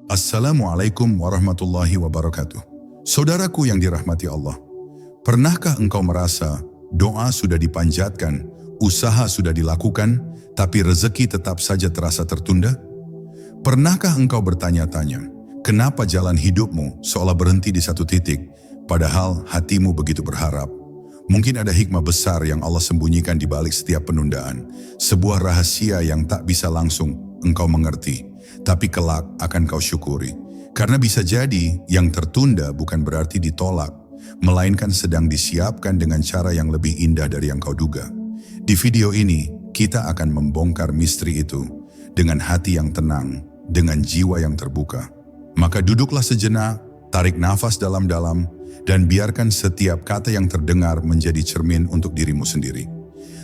Assalamualaikum warahmatullahi wabarakatuh. Saudaraku yang dirahmati Allah, pernahkah engkau merasa doa sudah dipanjatkan, usaha sudah dilakukan, tapi rezeki tetap saja terasa tertunda? Pernahkah engkau bertanya-tanya, kenapa jalan hidupmu seolah berhenti di satu titik, padahal hatimu begitu berharap? Mungkin ada hikmah besar yang Allah sembunyikan di balik setiap penundaan, sebuah rahasia yang tak bisa langsung engkau mengerti, tapi kelak akan kau syukuri. Karena bisa jadi yang tertunda bukan berarti ditolak, melainkan sedang disiapkan dengan cara yang lebih indah dari yang kau duga. Di video ini, kita akan membongkar misteri itu dengan hati yang tenang, dengan jiwa yang terbuka. Maka duduklah sejenak, tarik nafas dalam-dalam, dan biarkan setiap kata yang terdengar menjadi cermin untuk dirimu sendiri.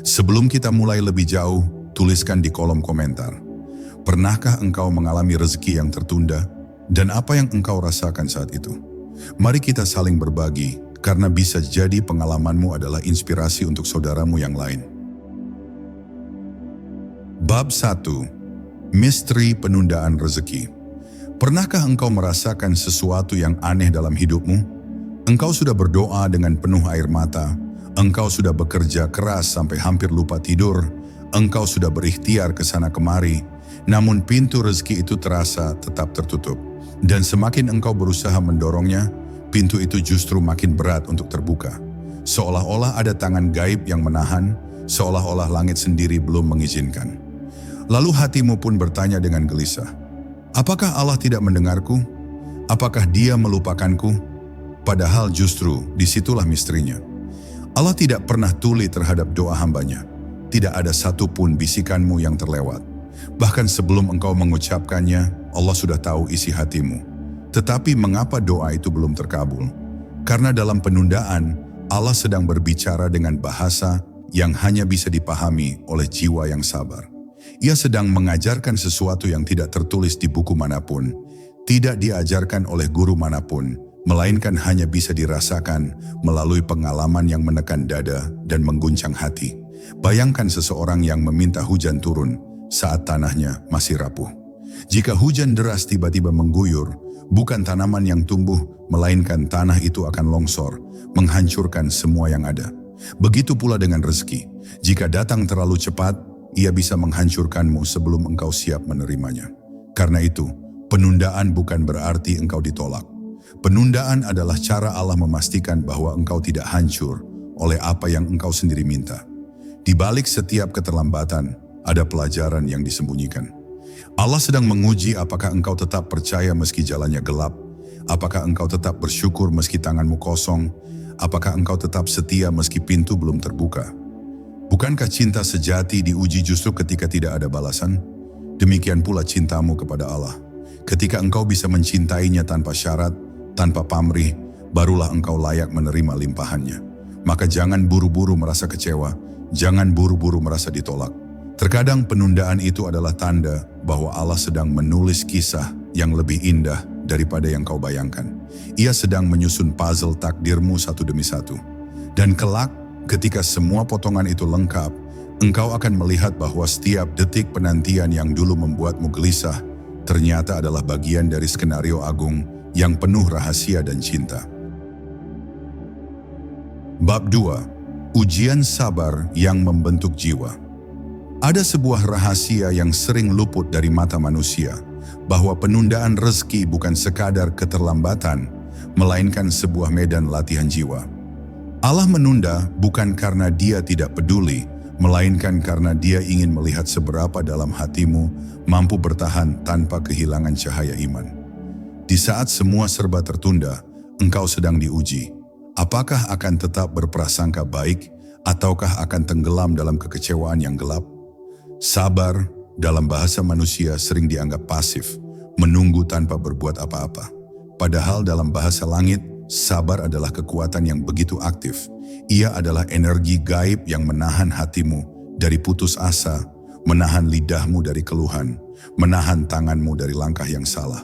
Sebelum kita mulai lebih jauh, tuliskan di kolom komentar. Pernahkah engkau mengalami rezeki yang tertunda? Dan apa yang engkau rasakan saat itu? Mari kita saling berbagi, karena bisa jadi pengalamanmu adalah inspirasi untuk saudaramu yang lain. Bab 1. Misteri penundaan rezeki. Pernahkah engkau merasakan sesuatu yang aneh dalam hidupmu? Engkau sudah berdoa dengan penuh air mata, engkau sudah bekerja keras sampai hampir lupa tidur, engkau sudah berikhtiar ke sana kemari, namun pintu rezeki itu terasa tetap tertutup. Dan semakin engkau berusaha mendorongnya, pintu itu justru makin berat untuk terbuka. Seolah-olah ada tangan gaib yang menahan, seolah-olah langit sendiri belum mengizinkan. Lalu hatimu pun bertanya dengan gelisah, apakah Allah tidak mendengarku? Apakah Dia melupakanku? Padahal justru disitulah misterinya. Allah tidak pernah tuli terhadap doa hambanya. Tidak ada satupun bisikanmu yang terlewat. Bahkan sebelum engkau mengucapkannya, Allah sudah tahu isi hatimu. Tetapi mengapa doa itu belum terkabul? Karena dalam penundaan, Allah sedang berbicara dengan bahasa yang hanya bisa dipahami oleh jiwa yang sabar. Ia sedang mengajarkan sesuatu yang tidak tertulis di buku manapun, tidak diajarkan oleh guru manapun, melainkan hanya bisa dirasakan melalui pengalaman yang menekan dada dan mengguncang hati. Bayangkan seseorang yang meminta hujan turun saat tanahnya masih rapuh. Jika hujan deras tiba-tiba mengguyur, bukan tanaman yang tumbuh, melainkan tanah itu akan longsor, menghancurkan semua yang ada. Begitu pula dengan rezeki. Jika datang terlalu cepat, ia bisa menghancurkanmu sebelum engkau siap menerimanya. Karena itu, penundaan bukan berarti engkau ditolak. Penundaan adalah cara Allah memastikan bahwa engkau tidak hancur oleh apa yang engkau sendiri minta. Di balik setiap keterlambatan, ada pelajaran yang disembunyikan. Allah sedang menguji apakah engkau tetap percaya meski jalannya gelap, apakah engkau tetap bersyukur meski tanganmu kosong, apakah engkau tetap setia meski pintu belum terbuka. Bukankah cinta sejati diuji justru ketika tidak ada balasan? Demikian pula cintamu kepada Allah. Ketika engkau bisa mencintainya tanpa syarat, tanpa pamrih, barulah engkau layak menerima limpahannya. Maka jangan buru-buru merasa kecewa, jangan buru-buru merasa ditolak. Terkadang penundaan itu adalah tanda bahwa Allah sedang menulis kisah yang lebih indah daripada yang kau bayangkan. Ia sedang menyusun puzzle takdirmu satu demi satu. Dan kelak, ketika semua potongan itu lengkap, engkau akan melihat bahwa setiap detik penantian yang dulu membuatmu gelisah, ternyata adalah bagian dari skenario agung yang penuh rahasia dan cinta. Bab 2. Ujian sabar yang membentuk jiwa. Ada sebuah rahasia yang sering luput dari mata manusia, bahwa penundaan rezeki bukan sekadar keterlambatan, melainkan sebuah medan latihan jiwa. Allah menunda bukan karena Dia tidak peduli, melainkan karena Dia ingin melihat seberapa dalam hatimu mampu bertahan tanpa kehilangan cahaya iman. Di saat semua serba tertunda, engkau sedang diuji. Apakah akan tetap berprasangka baik, ataukah akan tenggelam dalam kekecewaan yang gelap? Sabar, dalam bahasa manusia sering dianggap pasif, menunggu tanpa berbuat apa-apa. Padahal dalam bahasa langit, sabar adalah kekuatan yang begitu aktif. Ia adalah energi gaib yang menahan hatimu dari putus asa, menahan lidahmu dari keluhan, menahan tanganmu dari langkah yang salah.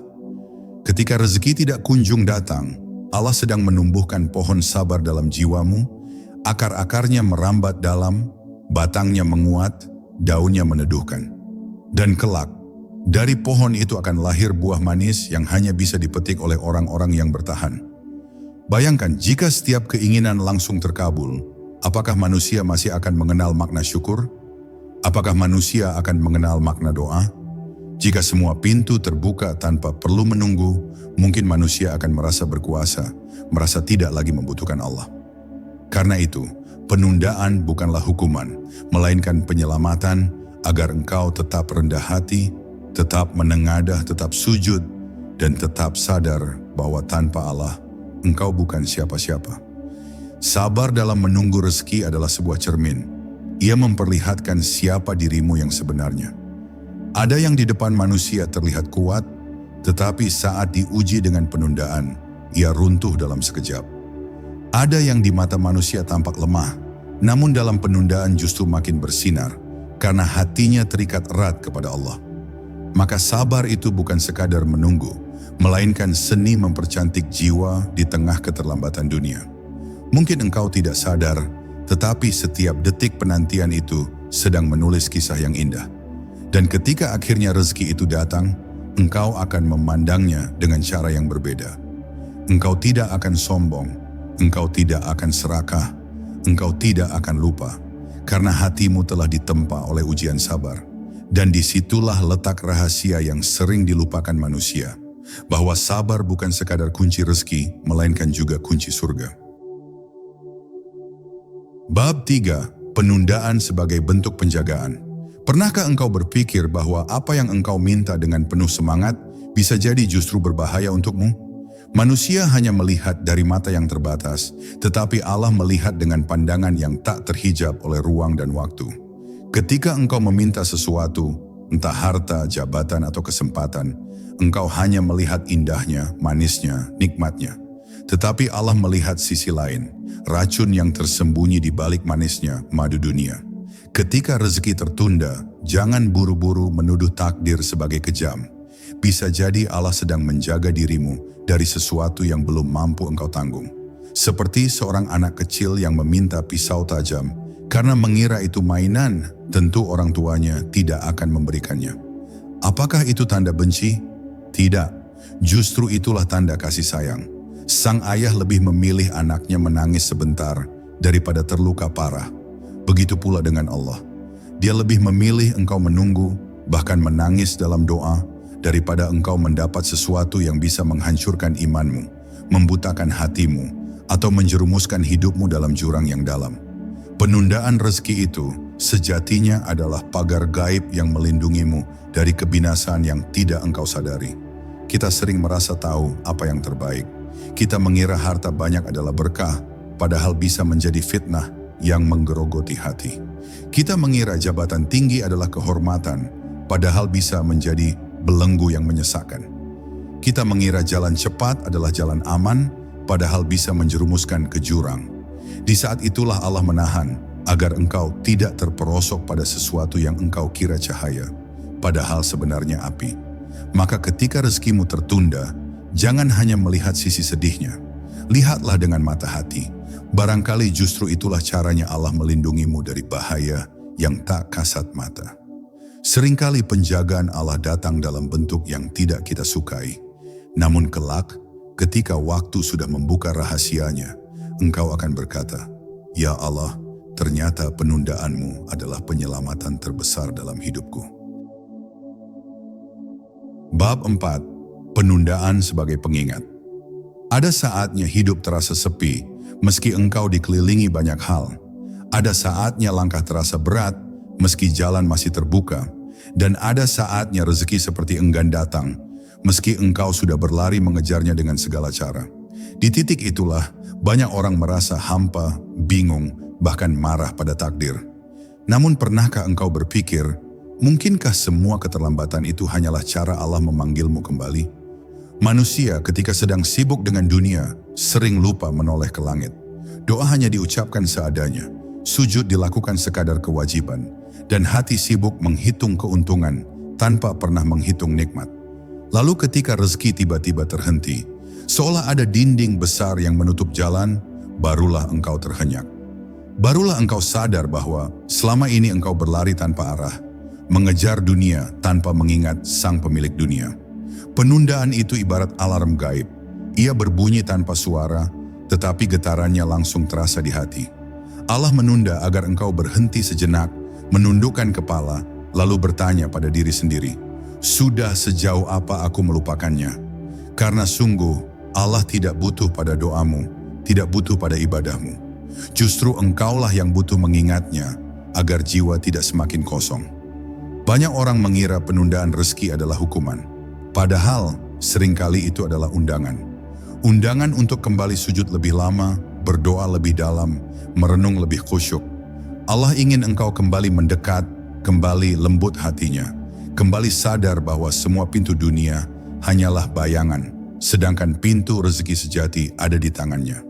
Ketika rezeki tidak kunjung datang, Allah sedang menumbuhkan pohon sabar dalam jiwamu, akar-akarnya merambat dalam, batangnya menguat, daunnya meneduhkan. Dan kelak, Dari pohon itu akan lahir buah manis yang hanya bisa dipetik oleh orang-orang yang bertahan. Bayangkan jika setiap keinginan langsung terkabul, apakah manusia masih akan mengenal makna syukur? Apakah manusia akan mengenal makna doa? Jika semua pintu terbuka tanpa perlu menunggu, mungkin manusia akan merasa berkuasa, merasa tidak lagi membutuhkan Allah. Karena itu, penundaan bukanlah hukuman, melainkan penyelamatan agar engkau tetap rendah hati, tetap menengadah, tetap sujud, dan tetap sadar bahwa tanpa Allah, engkau bukan siapa-siapa. Sabar dalam menunggu rezeki adalah sebuah cermin. Ia memperlihatkan siapa dirimu yang sebenarnya. Ada yang di depan manusia terlihat kuat, tetapi saat diuji dengan penundaan, ia runtuh dalam sekejap. Ada yang di mata manusia tampak lemah, namun dalam penundaan justru makin bersinar, karena hatinya terikat erat kepada Allah. Maka sabar itu bukan sekadar menunggu, melainkan seni mempercantik jiwa di tengah keterlambatan dunia. Mungkin engkau tidak sadar, tetapi setiap detik penantian itu sedang menulis kisah yang indah. Dan ketika akhirnya rezeki itu datang, engkau akan memandangnya dengan cara yang berbeda. Engkau tidak akan sombong, engkau tidak akan serakah, engkau tidak akan lupa, karena hatimu telah ditempa oleh ujian sabar. Dan disitulah letak rahasia yang sering dilupakan manusia, bahwa sabar bukan sekadar kunci rezeki, melainkan juga kunci surga. Bab 3. Penundaan sebagai bentuk penjagaan. Pernahkah engkau berpikir bahwa apa yang engkau minta dengan penuh semangat bisa jadi justru berbahaya untukmu? Manusia hanya melihat dari mata yang terbatas, tetapi Allah melihat dengan pandangan yang tak terhijab oleh ruang dan waktu. Ketika engkau meminta sesuatu, entah harta, jabatan, atau kesempatan, engkau hanya melihat indahnya, manisnya, nikmatnya. Tetapi Allah melihat sisi lain, racun yang tersembunyi di balik manisnya, madu dunia. Ketika rezeki tertunda, jangan buru-buru menuduh takdir sebagai kejam. Bisa jadi Allah sedang menjaga dirimu dari sesuatu yang belum mampu engkau tanggung. Seperti seorang anak kecil yang meminta pisau tajam, karena mengira itu mainan, tentu orang tuanya tidak akan memberikannya. Apakah itu tanda benci? Tidak, justru itulah tanda kasih sayang. Sang ayah lebih memilih anaknya menangis sebentar daripada terluka parah. Begitu pula dengan Allah. Dia lebih memilih engkau menunggu, bahkan menangis dalam doa, daripada engkau mendapat sesuatu yang bisa menghancurkan imanmu, membutakan hatimu, atau menjerumuskan hidupmu dalam jurang yang dalam. Penundaan rezeki itu sejatinya adalah pagar gaib yang melindungimu dari kebinasaan yang tidak engkau sadari. Kita sering merasa tahu apa yang terbaik. Kita mengira harta banyak adalah berkah, padahal bisa menjadi fitnah yang menggerogoti hati. Kita mengira jabatan tinggi adalah kehormatan, padahal bisa menjadi belenggu yang menyesakkan. Kita mengira jalan cepat adalah jalan aman, padahal bisa menjerumuskan ke jurang. Di saat itulah Allah menahan, agar engkau tidak terperosok pada sesuatu yang engkau kira cahaya, padahal sebenarnya api. Maka ketika rezekimu tertunda, jangan hanya melihat sisi sedihnya, lihatlah dengan mata hati. Barangkali justru itulah caranya Allah melindungimu dari bahaya yang tak kasat mata. Seringkali penjagaan Allah datang dalam bentuk yang tidak kita sukai. Namun kelak, ketika waktu sudah membuka rahasianya, engkau akan berkata, "Ya Allah, ternyata penundaanmu adalah penyelamatan terbesar dalam hidupku." Bab 4. Penundaan sebagai pengingat. Ada saatnya hidup terasa sepi, meski engkau dikelilingi banyak hal. Ada saatnya langkah terasa berat, meski jalan masih terbuka. Dan ada saatnya rezeki seperti enggan datang, meski engkau sudah berlari mengejarnya dengan segala cara. Di titik itulah, banyak orang merasa hampa, bingung, bahkan marah pada takdir. Namun pernahkah engkau berpikir, mungkinkah semua keterlambatan itu hanyalah cara Allah memanggilmu kembali? Manusia ketika sedang sibuk dengan dunia, sering lupa menoleh ke langit. Doa hanya diucapkan seadanya, sujud dilakukan sekadar kewajiban, dan hati sibuk menghitung keuntungan tanpa pernah menghitung nikmat. Lalu ketika rezeki tiba-tiba terhenti, seolah ada dinding besar yang menutup jalan, barulah engkau terhenyak. Barulah engkau sadar bahwa selama ini engkau berlari tanpa arah, mengejar dunia tanpa mengingat sang pemilik dunia. Penundaan itu ibarat alarm gaib. Ia berbunyi tanpa suara, tetapi getarannya langsung terasa di hati. Allah menunda agar engkau berhenti sejenak, menundukkan kepala, lalu bertanya pada diri sendiri, sudah sejauh apa aku melupakannya? Karena sungguh Allah tidak butuh pada doamu, tidak butuh pada ibadahmu. Justru engkaulah yang butuh mengingatnya agar jiwa tidak semakin kosong. Banyak orang mengira penundaan rezeki adalah hukuman. Padahal seringkali itu adalah undangan. Undangan untuk kembali sujud lebih lama, berdoa lebih dalam, merenung lebih khusyuk. Allah ingin engkau kembali mendekat, kembali lembut hatinya, kembali sadar bahwa semua pintu dunia hanyalah bayangan, sedangkan pintu rezeki sejati ada di tangannya.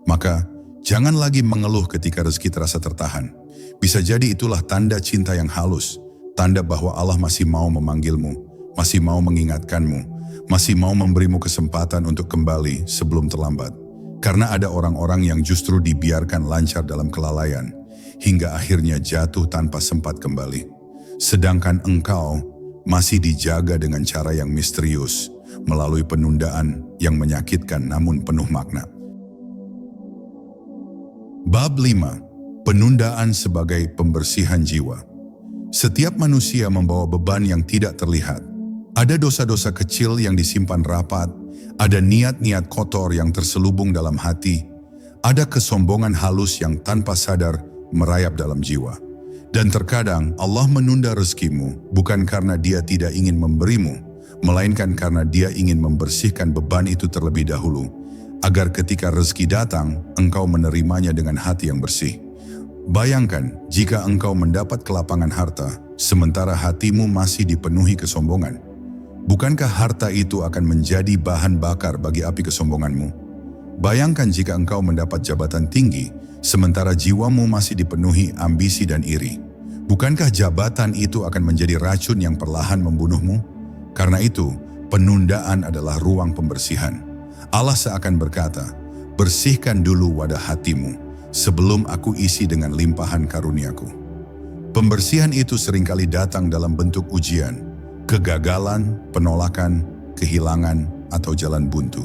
Maka, jangan lagi mengeluh ketika rezeki terasa tertahan. Bisa jadi itulah tanda cinta yang halus, tanda bahwa Allah masih mau memanggilmu, masih mau mengingatkanmu, masih mau memberimu kesempatan untuk kembali sebelum terlambat. Karena ada orang-orang yang justru dibiarkan lancar dalam kelalaian, hingga akhirnya jatuh tanpa sempat kembali. Sedangkan engkau masih dijaga dengan cara yang misterius, melalui penundaan yang menyakitkan namun penuh makna. Bab 5. Penundaan sebagai pembersihan jiwa. Setiap manusia membawa beban yang tidak terlihat. Ada dosa-dosa kecil yang disimpan rapat, ada niat-niat kotor yang terselubung dalam hati, ada kesombongan halus yang tanpa sadar merayap dalam jiwa. Dan terkadang Allah menunda rezekimu bukan karena Dia tidak ingin memberimu, melainkan karena Dia ingin membersihkan beban itu terlebih dahulu, agar ketika rezeki datang, engkau menerimanya dengan hati yang bersih. Bayangkan jika engkau mendapat kelapangan harta, sementara hatimu masih dipenuhi kesombongan. Bukankah harta itu akan menjadi bahan bakar bagi api kesombonganmu? Bayangkan jika engkau mendapat jabatan tinggi, sementara jiwamu masih dipenuhi ambisi dan iri. Bukankah jabatan itu akan menjadi racun yang perlahan membunuhmu? Karena itu, penundaan adalah ruang pembersihan. Allah seakan berkata, bersihkan dulu wadah hatimu, sebelum aku isi dengan limpahan karuniaku. Pembersihan itu seringkali datang dalam bentuk ujian, kegagalan, penolakan, kehilangan, atau jalan buntu.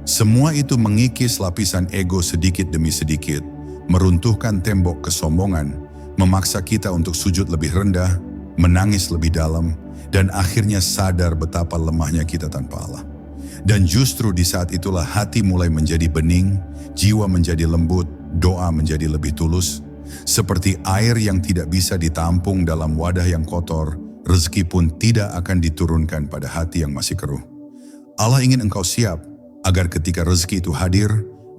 Semua itu mengikis lapisan ego sedikit demi sedikit, meruntuhkan tembok kesombongan, memaksa kita untuk sujud lebih rendah, menangis lebih dalam, dan akhirnya sadar betapa lemahnya kita tanpa Allah. Dan justru di saat itulah hati mulai menjadi bening, jiwa menjadi lembut, doa menjadi lebih tulus. Seperti air yang tidak bisa ditampung dalam wadah yang kotor, rezeki pun tidak akan diturunkan pada hati yang masih keruh. Allah ingin engkau siap, agar ketika rezeki itu hadir,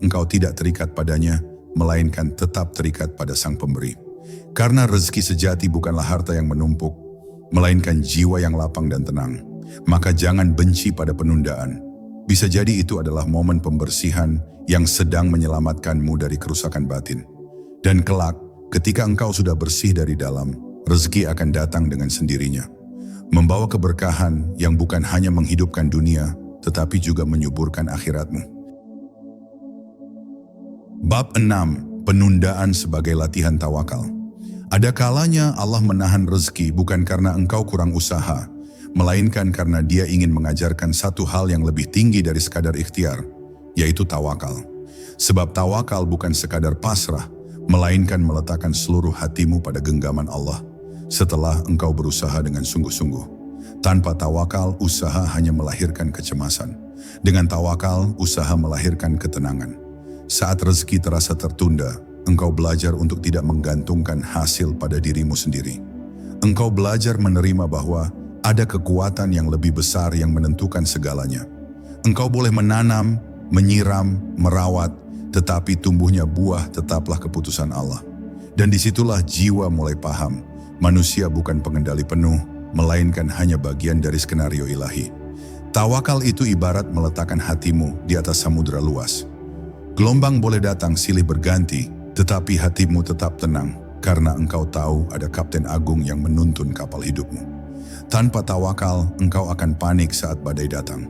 engkau tidak terikat padanya, melainkan tetap terikat pada Sang Pemberi. Karena rezeki sejati bukanlah harta yang menumpuk, melainkan jiwa yang lapang dan tenang. Maka jangan benci pada penundaan. Bisa jadi itu adalah momen pembersihan yang sedang menyelamatkanmu dari kerusakan batin. Dan kelak, ketika engkau sudah bersih dari dalam, rezeki akan datang dengan sendirinya, membawa keberkahan yang bukan hanya menghidupkan dunia, tetapi juga menyuburkan akhiratmu. Bab 6. Penundaan sebagai latihan tawakal. Ada kalanya Allah menahan rezeki bukan karena engkau kurang usaha, melainkan karena Dia ingin mengajarkan satu hal yang lebih tinggi dari sekadar ikhtiar, yaitu tawakal. Sebab tawakal bukan sekadar pasrah, melainkan meletakkan seluruh hatimu pada genggaman Allah. Setelah engkau berusaha dengan sungguh-sungguh. Tanpa tawakal, usaha hanya melahirkan kecemasan. Dengan tawakal, usaha melahirkan ketenangan. Saat rezeki terasa tertunda, engkau belajar untuk tidak menggantungkan hasil pada dirimu sendiri. Engkau belajar menerima bahwa ada kekuatan yang lebih besar yang menentukan segalanya. Engkau boleh menanam, menyiram, merawat, tetapi tumbuhnya buah tetaplah keputusan Allah. Dan disitulah jiwa mulai paham, manusia bukan pengendali penuh, melainkan hanya bagian dari skenario ilahi. Tawakal itu ibarat meletakkan hatimu di atas samudera luas. Gelombang boleh datang silih berganti, tetapi hatimu tetap tenang, karena engkau tahu ada Kapten Agung yang menuntun kapal hidupmu. Tanpa tawakal, engkau akan panik saat badai datang.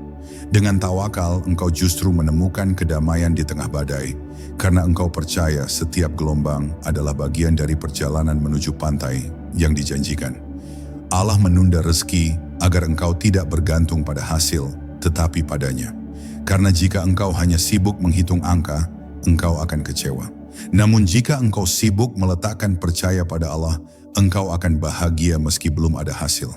Dengan tawakal, engkau justru menemukan kedamaian di tengah badai, karena engkau percaya setiap gelombang adalah bagian dari perjalanan menuju pantai yang dijanjikan. Allah menunda rezeki agar engkau tidak bergantung pada hasil, tetapi padanya. Karena jika engkau hanya sibuk menghitung angka, engkau akan kecewa. Namun jika engkau sibuk meletakkan percaya pada Allah, engkau akan bahagia meski belum ada hasil.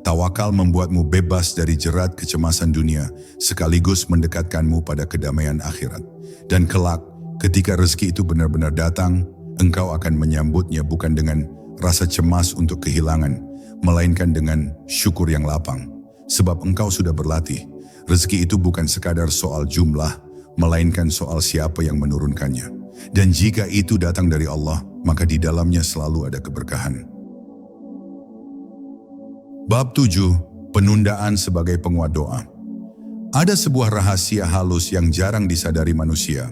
Tawakal membuatmu bebas dari jerat kecemasan dunia, sekaligus mendekatkanmu pada kedamaian akhirat. Dan kelak, ketika rezeki itu benar-benar datang, engkau akan menyambutnya bukan dengan rasa cemas untuk kehilangan, melainkan dengan syukur yang lapang. Sebab engkau sudah berlatih, rezeki itu bukan sekadar soal jumlah, melainkan soal siapa yang menurunkannya. Dan jika itu datang dari Allah, maka di dalamnya selalu ada keberkahan. Bab 7. Penundaan sebagai penguat doa. Ada sebuah rahasia halus yang jarang disadari manusia.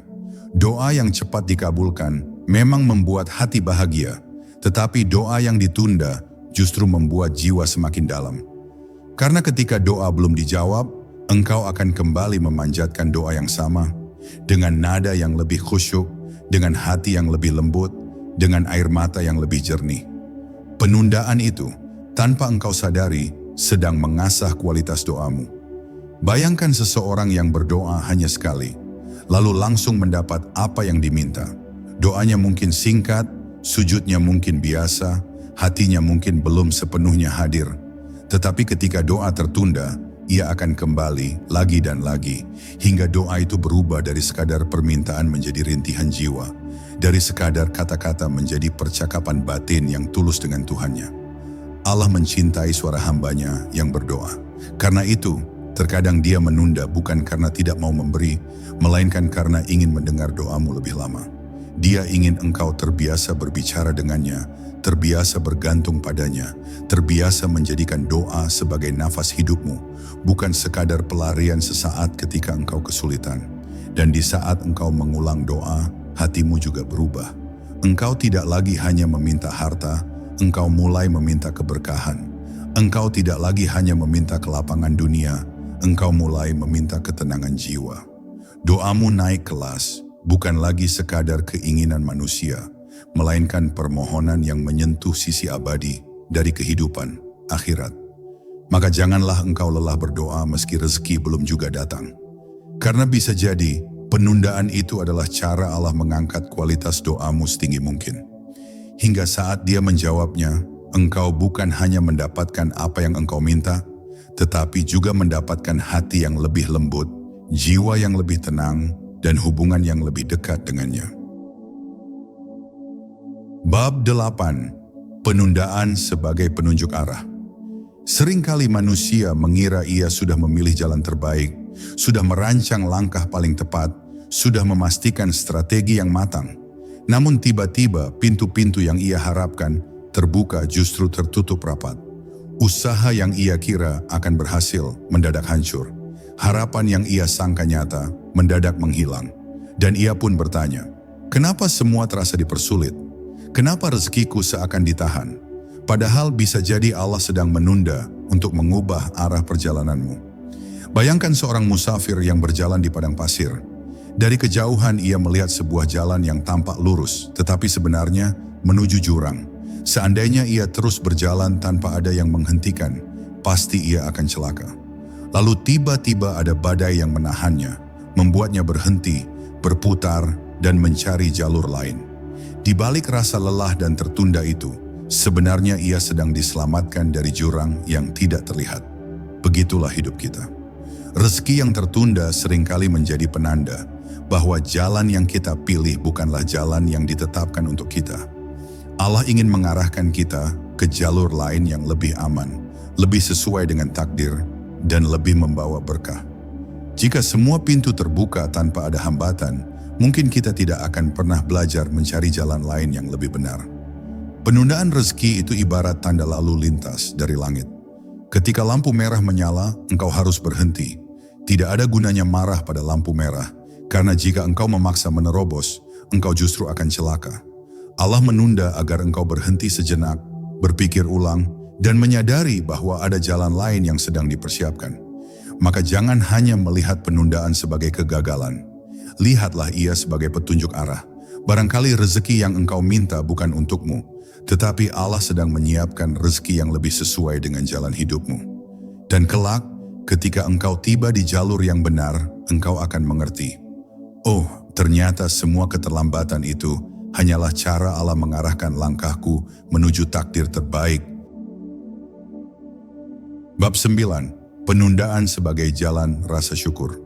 Doa yang cepat dikabulkan memang membuat hati bahagia, tetapi doa yang ditunda justru membuat jiwa semakin dalam. Karena ketika doa belum dijawab, engkau akan kembali memanjatkan doa yang sama, dengan nada yang lebih khusyuk, dengan hati yang lebih lembut, dengan air mata yang lebih jernih. Penundaan itu, tanpa engkau sadari, sedang mengasah kualitas doamu. Bayangkan seseorang yang berdoa hanya sekali, lalu langsung mendapat apa yang diminta. Doanya mungkin singkat, sujudnya mungkin biasa, hatinya mungkin belum sepenuhnya hadir. Tetapi ketika doa tertunda, ia akan kembali lagi dan lagi, hingga doa itu berubah dari sekadar permintaan menjadi rintihan jiwa, dari sekadar kata-kata menjadi percakapan batin yang tulus dengan Tuhannya. Allah mencintai suara hambanya yang berdoa. Karena itu, terkadang dia menunda bukan karena tidak mau memberi, melainkan karena ingin mendengar doamu lebih lama. Dia ingin engkau terbiasa berbicara dengannya, terbiasa bergantung padanya, terbiasa menjadikan doa sebagai nafas hidupmu, bukan sekadar pelarian sesaat ketika engkau kesulitan. Dan di saat engkau mengulang doa, hatimu juga berubah. Engkau tidak lagi hanya meminta harta, engkau mulai meminta keberkahan. Engkau tidak lagi hanya meminta kelapangan dunia, engkau mulai meminta ketenangan jiwa. Doamu naik kelas, bukan lagi sekadar keinginan manusia, melainkan permohonan yang menyentuh sisi abadi dari kehidupan akhirat. Maka janganlah engkau lelah berdoa meski rezeki belum juga datang. Karena bisa jadi, penundaan itu adalah cara Allah mengangkat kualitas doamu setinggi mungkin. Hingga saat Dia menjawabnya, engkau bukan hanya mendapatkan apa yang engkau minta, tetapi juga mendapatkan hati yang lebih lembut, jiwa yang lebih tenang, dan hubungan yang lebih dekat dengannya. Bab 8. Penundaan sebagai penunjuk arah. Seringkali manusia mengira ia sudah memilih jalan terbaik, sudah merancang langkah paling tepat, sudah memastikan strategi yang matang. Namun tiba-tiba pintu-pintu yang ia harapkan terbuka justru tertutup rapat. Usaha yang ia kira akan berhasil mendadak hancur. Harapan yang ia sangka nyata mendadak menghilang. Dan ia pun bertanya, kenapa semua terasa dipersulit? Kenapa rezekiku seakan ditahan? Padahal bisa jadi Allah sedang menunda untuk mengubah arah perjalananmu. Bayangkan seorang musafir yang berjalan di padang pasir. Dari kejauhan ia melihat sebuah jalan yang tampak lurus, tetapi sebenarnya menuju jurang. Seandainya ia terus berjalan tanpa ada yang menghentikan, pasti ia akan celaka. Lalu tiba-tiba ada badai yang menahannya, membuatnya berhenti, berputar, dan mencari jalur lain. Di balik rasa lelah dan tertunda itu, sebenarnya ia sedang diselamatkan dari jurang yang tidak terlihat. Begitulah hidup kita. Rezeki yang tertunda seringkali menjadi penanda bahwa jalan yang kita pilih bukanlah jalan yang ditetapkan untuk kita. Allah ingin mengarahkan kita ke jalur lain yang lebih aman, lebih sesuai dengan takdir, dan lebih membawa berkah. Jika semua pintu terbuka tanpa ada hambatan, mungkin kita tidak akan pernah belajar mencari jalan lain yang lebih benar. Penundaan rezeki itu ibarat tanda lalu lintas dari langit. Ketika lampu merah menyala, engkau harus berhenti. Tidak ada gunanya marah pada lampu merah, karena jika engkau memaksa menerobos, engkau justru akan celaka. Allah menunda agar engkau berhenti sejenak, berpikir ulang, dan menyadari bahwa ada jalan lain yang sedang dipersiapkan. Maka jangan hanya melihat penundaan sebagai kegagalan. Lihatlah ia sebagai petunjuk arah. Barangkali rezeki yang engkau minta bukan untukmu, Tetapi Allah sedang menyiapkan rezeki yang lebih sesuai dengan jalan hidupmu. Dan kelak, ketika engkau tiba di jalur yang benar, engkau akan mengerti. Oh, ternyata semua keterlambatan itu hanyalah cara Allah mengarahkan langkahku menuju takdir terbaik. Bab 9. Penundaan sebagai jalan rasa syukur.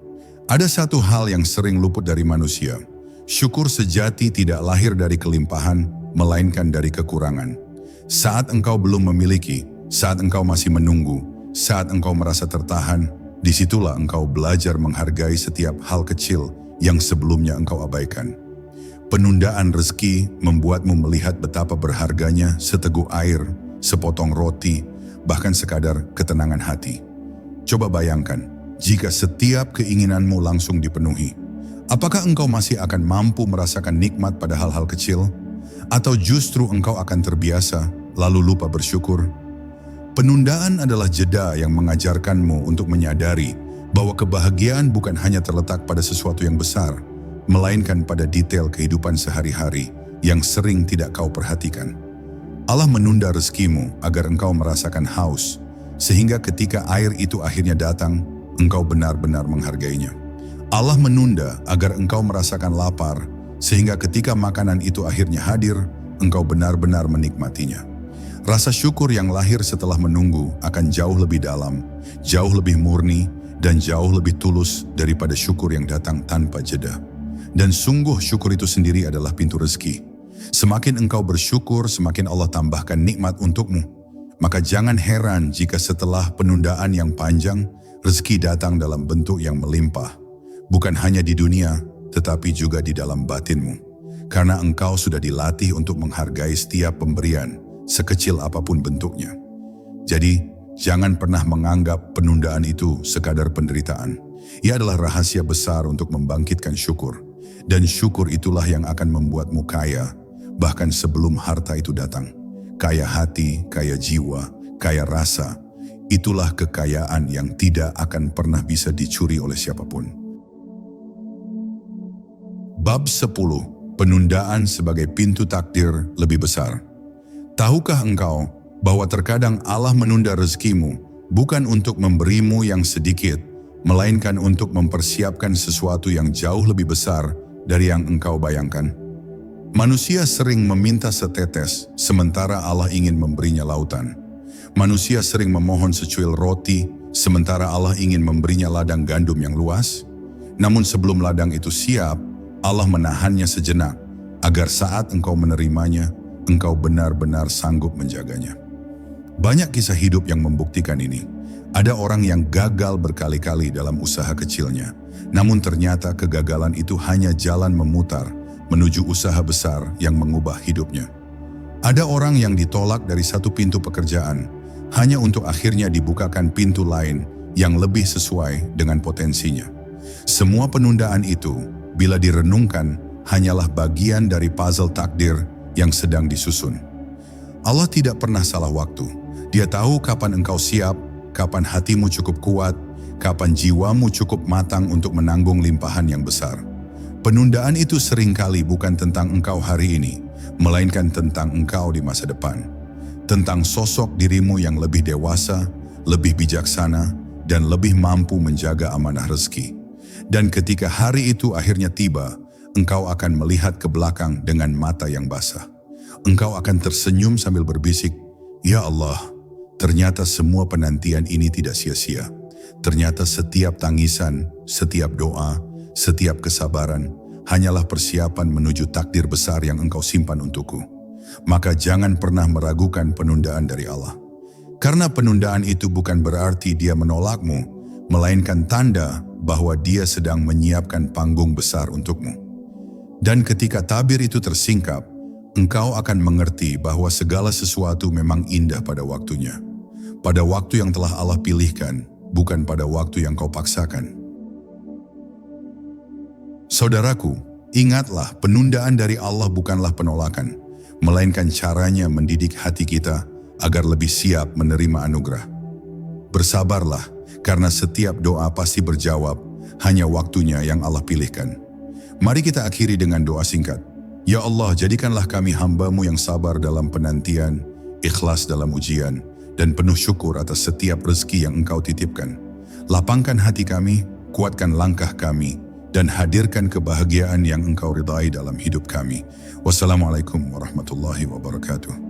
Ada satu hal yang sering luput dari manusia. Syukur sejati tidak lahir dari kelimpahan, melainkan dari kekurangan. Saat engkau belum memiliki, saat engkau masih menunggu, saat engkau merasa tertahan, disitulah engkau belajar menghargai setiap hal kecil yang sebelumnya engkau abaikan. Penundaan rezeki membuatmu melihat betapa berharganya seteguk air, sepotong roti, bahkan sekadar ketenangan hati. Coba bayangkan, jika setiap keinginanmu langsung dipenuhi, apakah engkau masih akan mampu merasakan nikmat pada hal-hal kecil? Atau justru engkau akan terbiasa, lalu lupa bersyukur? Penundaan adalah jeda yang mengajarkanmu untuk menyadari bahwa kebahagiaan bukan hanya terletak pada sesuatu yang besar, melainkan pada detail kehidupan sehari-hari yang sering tidak kau perhatikan. Allah menunda rezekimu agar engkau merasakan haus, sehingga ketika air itu akhirnya datang, engkau benar-benar menghargainya. Allah menunda agar engkau merasakan lapar, sehingga ketika makanan itu akhirnya hadir, engkau benar-benar menikmatinya. Rasa syukur yang lahir setelah menunggu akan jauh lebih dalam, jauh lebih murni, dan jauh lebih tulus daripada syukur yang datang tanpa jeda. Dan sungguh syukur itu sendiri adalah pintu rezeki. Semakin engkau bersyukur, semakin Allah tambahkan nikmat untukmu. Maka jangan heran jika setelah penundaan yang panjang, rezeki datang dalam bentuk yang melimpah. Bukan hanya di dunia, tetapi juga di dalam batinmu. Karena engkau sudah dilatih untuk menghargai setiap pemberian, sekecil apapun bentuknya. Jadi, jangan pernah menganggap penundaan itu sekadar penderitaan. Ia adalah rahasia besar untuk membangkitkan syukur. Dan syukur itulah yang akan membuatmu kaya, bahkan sebelum harta itu datang. Kaya hati, kaya jiwa, kaya rasa. Itulah kekayaan yang tidak akan pernah bisa dicuri oleh siapapun. Bab 10. Penundaan sebagai pintu takdir lebih besar. Tahukah engkau bahwa terkadang Allah menunda rezekimu bukan untuk memberimu yang sedikit, melainkan untuk mempersiapkan sesuatu yang jauh lebih besar dari yang engkau bayangkan? Manusia sering meminta setetes, sementara Allah ingin memberinya lautan. Manusia sering memohon secuil roti, sementara Allah ingin memberinya ladang gandum yang luas. Namun sebelum ladang itu siap, Allah menahannya sejenak, agar saat engkau menerimanya, engkau benar-benar sanggup menjaganya. Banyak kisah hidup yang membuktikan ini. Ada orang yang gagal berkali-kali dalam usaha kecilnya, namun ternyata kegagalan itu hanya jalan memutar menuju usaha besar yang mengubah hidupnya. Ada orang yang ditolak dari satu pintu pekerjaan, hanya untuk akhirnya dibukakan pintu lain yang lebih sesuai dengan potensinya. Semua penundaan itu, bila direnungkan, hanyalah bagian dari puzzle takdir yang sedang disusun. Allah tidak pernah salah waktu. Dia tahu kapan engkau siap, kapan hatimu cukup kuat, kapan jiwamu cukup matang untuk menanggung limpahan yang besar. Penundaan itu seringkali bukan tentang engkau hari ini, melainkan tentang engkau di masa depan. Tentang sosok dirimu yang lebih dewasa, lebih bijaksana, dan lebih mampu menjaga amanah rezeki. Dan ketika hari itu akhirnya tiba, engkau akan melihat ke belakang dengan mata yang basah. Engkau akan tersenyum sambil berbisik, "Ya Allah, ternyata semua penantian ini tidak sia-sia. Ternyata setiap tangisan, setiap doa, setiap kesabaran, hanyalah persiapan menuju takdir besar yang engkau simpan untukku." Maka jangan pernah meragukan penundaan dari Allah. Karena penundaan itu bukan berarti Dia menolakmu, melainkan tanda bahwa Dia sedang menyiapkan panggung besar untukmu. Dan ketika tabir itu tersingkap, engkau akan mengerti bahwa segala sesuatu memang indah pada waktunya. Pada waktu yang telah Allah pilihkan, bukan pada waktu yang kau paksakan. Saudaraku, ingatlah penundaan dari Allah bukanlah penolakan, melainkan caranya mendidik hati kita agar lebih siap menerima anugerah. Bersabarlah, karena setiap doa pasti berjawab, hanya waktunya yang Allah pilihkan. Mari kita akhiri dengan doa singkat. Ya Allah, jadikanlah kami hamba-Mu yang sabar dalam penantian, ikhlas dalam ujian, dan penuh syukur atas setiap rezeki yang Engkau titipkan. Lapangkan hati kami, kuatkan langkah kami, dan hadirkan kebahagiaan yang Engkau ridai dalam hidup kami. Wassalamualaikum warahmatullahi wabarakatuh.